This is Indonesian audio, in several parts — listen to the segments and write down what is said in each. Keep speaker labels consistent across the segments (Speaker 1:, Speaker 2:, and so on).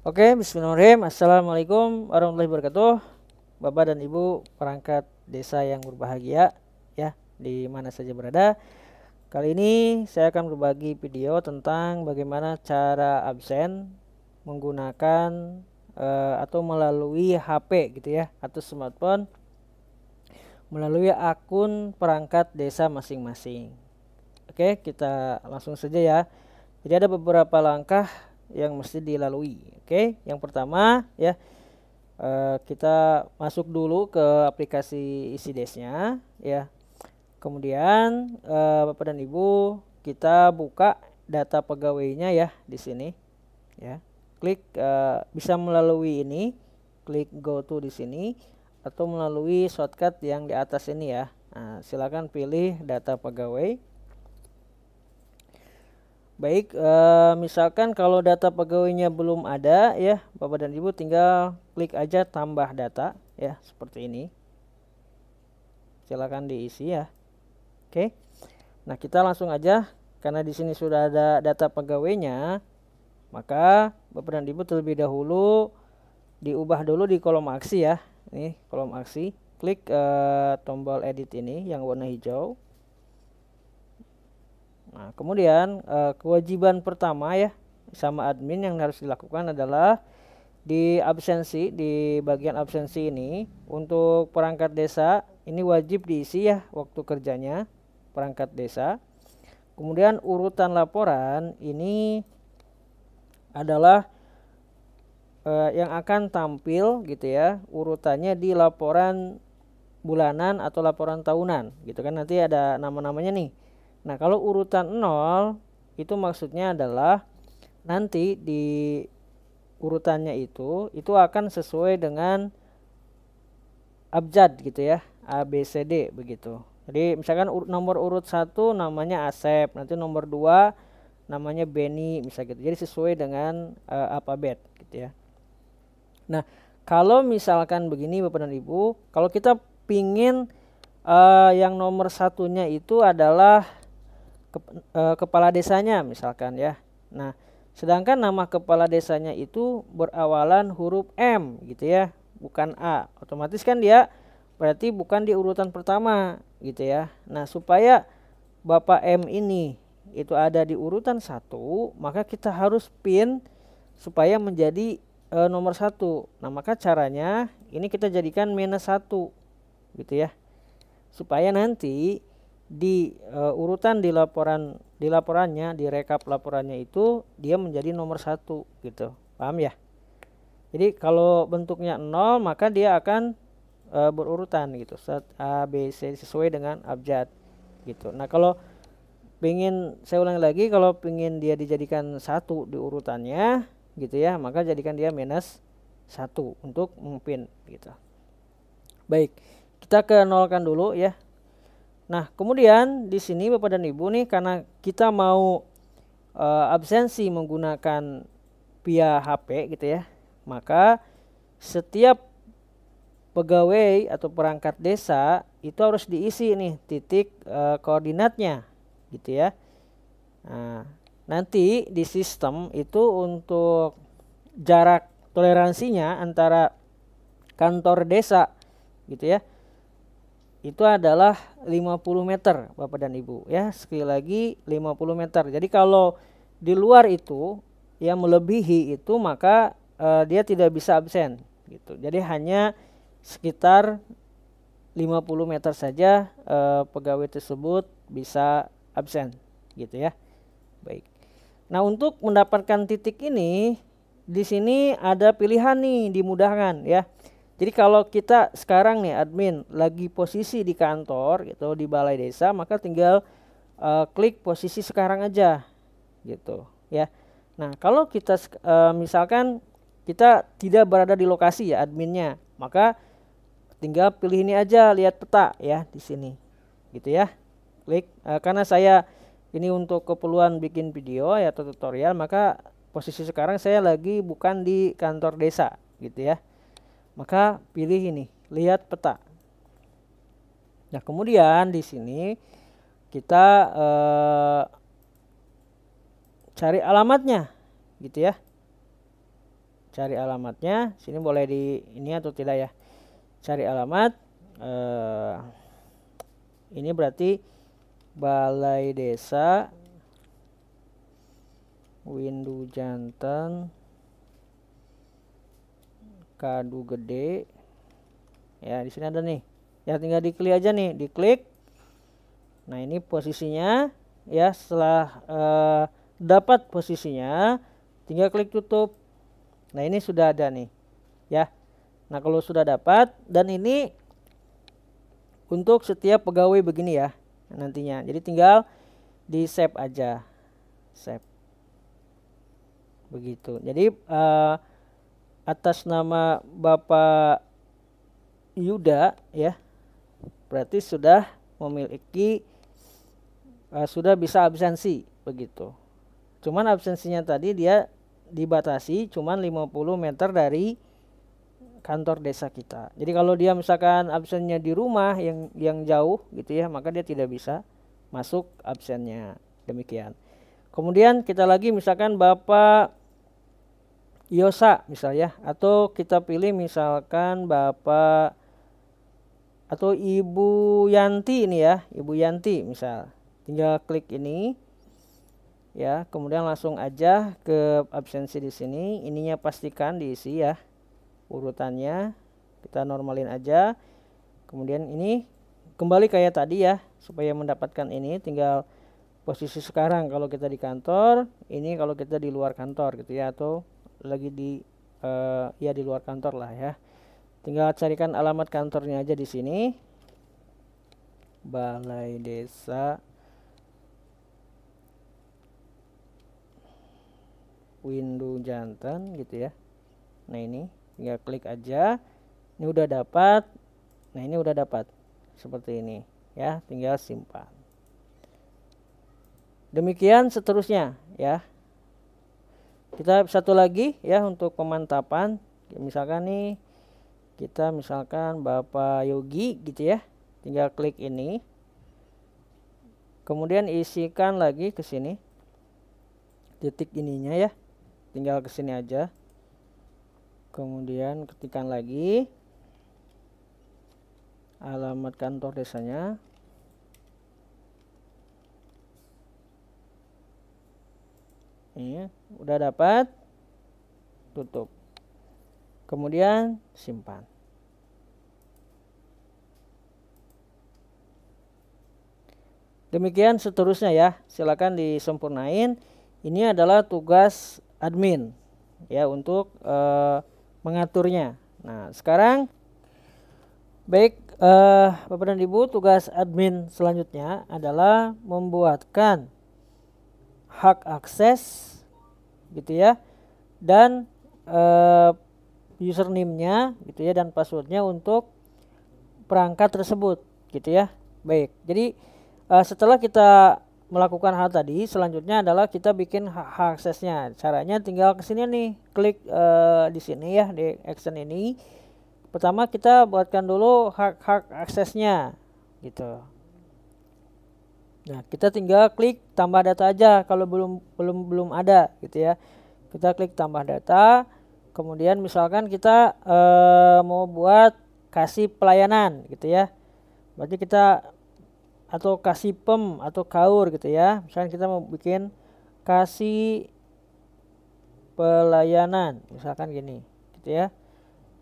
Speaker 1: Oke, bismillahirrahmanirrahim. Assalamualaikum warahmatullahi wabarakatuh. Bapak dan Ibu perangkat desa yang berbahagia ya, di mana saja berada. Kali ini saya akan berbagi video tentang bagaimana cara absen menggunakan atau melalui HP gitu ya, atau smartphone melalui akun perangkat desa masing-masing. Oke, kita langsung saja ya. Jadi ada beberapa langkah yang mesti dilalui. Oke, yang pertama ya, kita masuk dulu ke aplikasi EasyDesk-nya ya. Kemudian Bapak dan Ibu, kita buka data pegawainya ya di sini ya. Klik bisa melalui ini, klik go to di sini atau melalui shortcut yang di atas ini ya. Nah, silakan pilih data pegawai. Baik, misalkan kalau data pegawainya belum ada ya, Bapak dan Ibu tinggal klik aja tambah data ya, seperti ini. Silakan diisi ya. Oke. Nah, kita langsung aja karena di sini sudah ada data pegawainya, maka Bapak dan Ibu terlebih dahulu diubah dulu di kolom aksi ya. Ini kolom aksi, klik tombol edit ini yang warna hijau. Nah, kemudian kewajiban pertama ya sama admin yang harus dilakukan adalah di absensi, di bagian absensi ini untuk perangkat desa ini wajib diisi ya waktu kerjanya perangkat desa. Kemudian urutan laporan ini adalah yang akan tampil gitu ya, urutannya di laporan bulanan atau laporan tahunan gitu kan, nanti ada nama-namanya nih. Nah, kalau urutan 0 itu maksudnya adalah nanti di urutannya itu akan sesuai dengan abjad gitu ya, A B C D begitu. Jadi misalkan nomor urut 1 namanya Asep, nanti nomor 2 namanya Beni misalnya gitu. Jadi sesuai dengan alfabet gitu ya. Nah, kalau misalkan begini Bapak dan Ibu, kalau kita pingin yang nomor satunya itu adalah kepala desanya misalkan ya. Nah, sedangkan nama kepala desanya itu berawalan huruf M gitu ya, bukan A. Otomatis kan dia berarti bukan di urutan pertama gitu ya. Nah, supaya Bapak M ini itu ada di urutan 1, maka kita harus pin supaya menjadi nomor 1. Nah, maka caranya ini kita jadikan -1 gitu ya. Supaya nanti di urutan di laporannya, di rekap laporannya itu dia menjadi nomor 1 gitu. Paham ya? Jadi kalau bentuknya 0 maka dia akan berurutan gitu, A B C sesuai dengan abjad gitu. Nah, kalau saya ulangi lagi, kalau pengen dia dijadikan 1 di urutannya gitu ya, maka jadikan dia -1 untuk memimpin gitu. Baik, kita ke nolkan dulu ya. Nah, kemudian di sini Bapak dan Ibu nih, karena kita mau absensi menggunakan via HP gitu ya, maka setiap pegawai atau perangkat desa itu harus diisi nih titik koordinatnya gitu ya. Nah, nanti di sistem itu untuk jarak toleransinya antara kantor desa gitu ya, itu adalah 50 meter Bapak dan Ibu ya. Sekali lagi 50 meter. Jadi kalau di luar itu yang melebihi itu maka dia tidak bisa absen gitu. Jadi hanya sekitar 50 meter saja pegawai tersebut bisa absen gitu ya. Baik. Nah, untuk mendapatkan titik ini di sini ada pilihan nih, dimudahkan ya. Jadi kalau kita sekarang nih admin lagi posisi di kantor gitu, di balai desa, maka tinggal klik posisi sekarang aja gitu ya. Nah, kalau kita misalkan kita tidak berada di lokasi ya adminnya, maka tinggal pilih ini aja, lihat peta ya di sini gitu ya. Klik karena saya ini untuk keperluan bikin video ya atau tutorial, maka posisi sekarang saya lagi bukan di kantor desa gitu ya. Maka pilih ini, lihat peta. Nah, kemudian di sini kita cari alamatnya gitu ya. cari alamatnya. Sini boleh di ini atau tidak ya, cari alamat. Ini berarti Balai Desa Windu-Janten Kadu Gede. Ya, di sini ada nih. Ya, tinggal diklik aja nih, diklik. Nah, ini posisinya ya. Setelah dapat posisinya, tinggal klik tutup. Nah, ini sudah ada nih ya. Nah, kalau sudah dapat, dan ini untuk setiap pegawai begini ya nantinya. Jadi tinggal di save aja, save begitu. Jadi atas nama Bapak Yuda ya, berarti sudah memiliki sudah bisa absensi begitu. Cuman absensinya tadi dia dibatasi cuman 50 meter dari kantor desa kita. Jadi kalau dia misalkan absennya di rumah yang jauh gitu ya, maka dia tidak bisa masuk absennya. Demikian. Kemudian kita lagi misalkan Bapak Yosa misalnya, atau kita pilih misalkan Bapak atau Ibu Yanti ini ya, Ibu Yanti misal. Tinggal klik ini ya, kemudian langsung aja ke absensi di sini. Ininya pastikan diisi ya, urutannya kita normalin aja. Kemudian ini kembali kayak tadi ya, supaya mendapatkan ini tinggal posisi sekarang kalau kita di kantor, ini kalau kita di luar kantor gitu ya, atau lagi di ya di luar kantor lah ya. Tinggal carikan alamat kantornya aja di sini, Balai Desa Windu-Janten gitu ya. Nah, ini tinggal klik aja. Ini udah dapat. Nah, ini udah dapat seperti ini ya, tinggal simpan. Demikian seterusnya ya. Kita satu lagi ya untuk pemantapan. Misalkan nih kita misalkan Bapak Yogi gitu ya. Tinggal klik ini. Kemudian isikan lagi ke sini. Titik ininya ya. Tinggal ke sini aja. Kemudian ketikkan lagi alamat kantor desanya. Ini udah dapat, tutup. Kemudian simpan. Demikian seterusnya ya. Silakan disempurnain. Ini adalah tugas admin ya untuk mengaturnya. Nah, sekarang baik Bapak dan Ibu, tugas admin selanjutnya adalah membuatkan hak akses gitu ya, dan username-nya gitu ya, dan password-nya untuk perangkat tersebut gitu ya. Baik, jadi setelah kita melakukan hal tadi, selanjutnya adalah kita bikin hak aksesnya. Caranya tinggal ke sini nih, klik di sini ya, di action ini. Pertama kita buatkan dulu hak aksesnya gitu. Nah, kita tinggal klik tambah data aja kalau belum ada gitu ya. Kita klik tambah data. Kemudian misalkan kita mau buat kasih pelayanan gitu ya. Berarti kita atau kasih pem atau kaur gitu ya. Misalkan kita mau bikin kasih pelayanan misalkan gini gitu ya.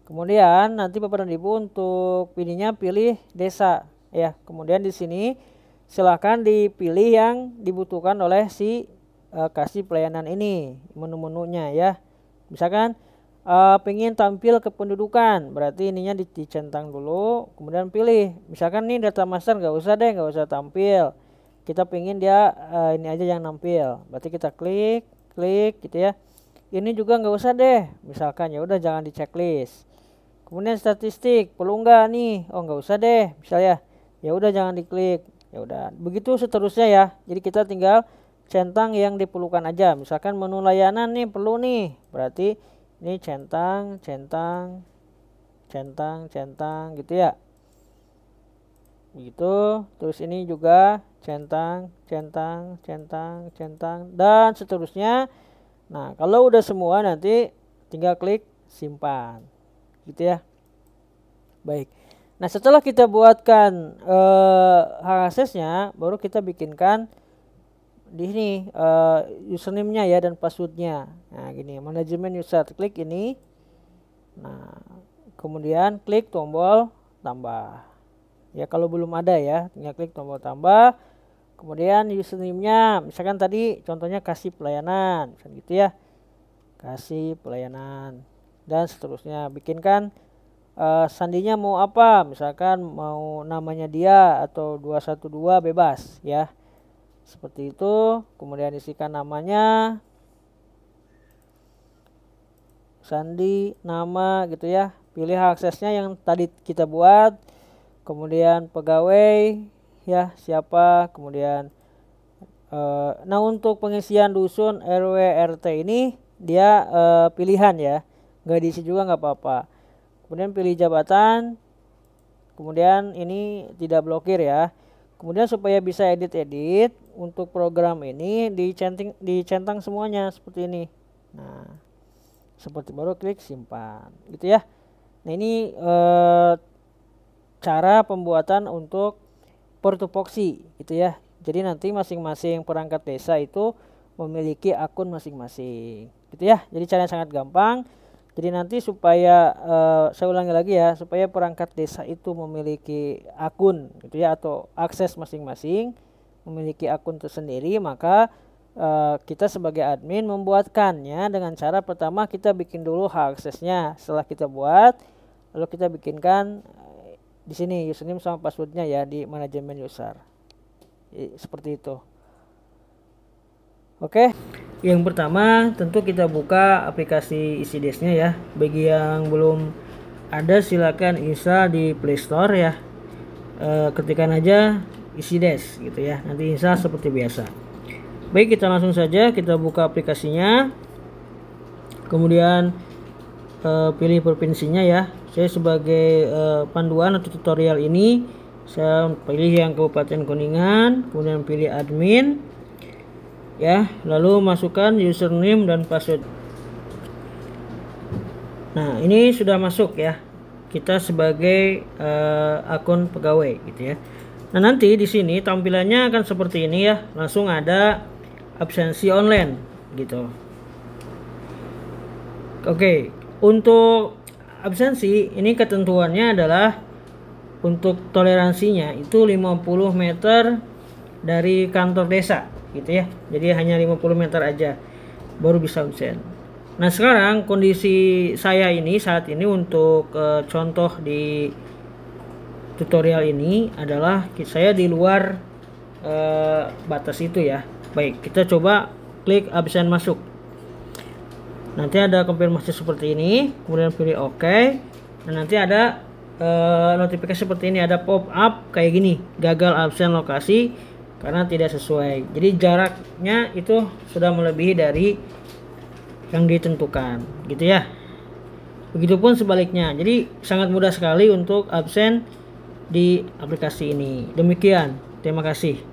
Speaker 1: Kemudian nanti Bapak dan Ibu untuk pilihnya pilih desa ya. Kemudian di sini silahkan dipilih yang dibutuhkan oleh si kasih pelayanan ini, menu-menunya ya. Misalkan pengen tampil kependudukan, berarti ininya dicentang dulu, kemudian pilih. Misalkan nih data master nggak usah tampil. Kita pengen dia ini aja yang nampil, berarti kita klik gitu ya. Ini juga nggak usah deh, misalkan ya udah jangan di checklist. Kemudian statistik perlu nggak nih? Oh nggak usah deh, misalnya ya udah jangan diklik. Ya udah, begitu seterusnya ya. Jadi kita tinggal centang yang diperlukan aja. Misalkan menu layanan nih perlu nih. Berarti ini centang gitu ya. Begitu. Terus ini juga centang dan seterusnya. Nah, kalau udah semua nanti tinggal klik simpan gitu ya. Baik, nah setelah kita buatkan hak aksesnya, baru kita bikinkan di sini username-nya ya dan passwordnya. Nah gini, manajemen user, klik ini. Nah kemudian klik tombol tambah ya, kalau belum ada ya tinggal klik tombol tambah. Kemudian username-nya misalkan tadi contohnya kasih pelayanan, misalkan gitu ya, kasih pelayanan, dan seterusnya. Bikinkan sandinya mau apa, misalkan mau namanya dia atau 212 bebas ya, seperti itu. Kemudian isikan namanya, sandi, nama gitu ya. Pilih hak aksesnya yang tadi kita buat, kemudian pegawai ya siapa, kemudian nah untuk pengisian dusun RW RT ini dia pilihan ya, nggak diisi juga nggak apa-apa. Kemudian pilih jabatan, kemudian ini tidak blokir ya. Kemudian supaya bisa edit untuk program ini dicentang semuanya seperti ini. Nah seperti, baru klik simpan gitu ya. Nah ini cara pembuatan untuk portofoksi gitu ya. Jadi nanti masing-masing perangkat desa itu memiliki akun masing-masing gitu ya. Jadi caranya sangat gampang. Jadi nanti supaya saya ulangi lagi ya, supaya perangkat desa itu memiliki akun gitu ya, atau akses masing-masing, memiliki akun tersendiri, maka kita sebagai admin membuatkannya dengan cara pertama kita bikin dulu hak aksesnya. Setelah kita buat, lalu kita bikinkan di sini username sama passwordnya ya di manajemen user. Seperti itu. Oke. Yang pertama tentu kita buka aplikasi EasyDesk-nya ya. Bagi yang belum ada silakan install di Play Store ya. Ketikkan aja EasyDesk gitu ya. Nanti install seperti biasa. Baik, kita langsung saja kita buka aplikasinya. Kemudian pilih provinsinya ya. Saya sebagai panduan atau tutorial ini saya pilih yang Kabupaten Kuningan, kemudian pilih admin ya, lalu masukkan username dan password. Nah ini sudah masuk ya, kita sebagai akun pegawai gitu ya. Nah nanti di sini tampilannya akan seperti ini ya, langsung ada absensi online gitu. Oke, untuk absensi ini ketentuannya adalah untuk toleransinya itu 50 meter dari kantor desa gitu ya. Jadi hanya 50 meter aja baru bisa absen. Nah sekarang kondisi saya ini saat ini untuk contoh di tutorial ini adalah saya di luar batas itu ya. Baik, kita coba klik absen masuk. Nanti ada konfirmasi seperti ini, kemudian pilih OK, dan nanti ada notifikasi seperti ini, ada pop up kayak gini, gagal absen lokasi karena tidak sesuai. Jadi jaraknya itu sudah melebihi dari yang ditentukan gitu ya. Begitupun sebaliknya. Jadi sangat mudah sekali untuk absen di aplikasi ini. Demikian, terima kasih.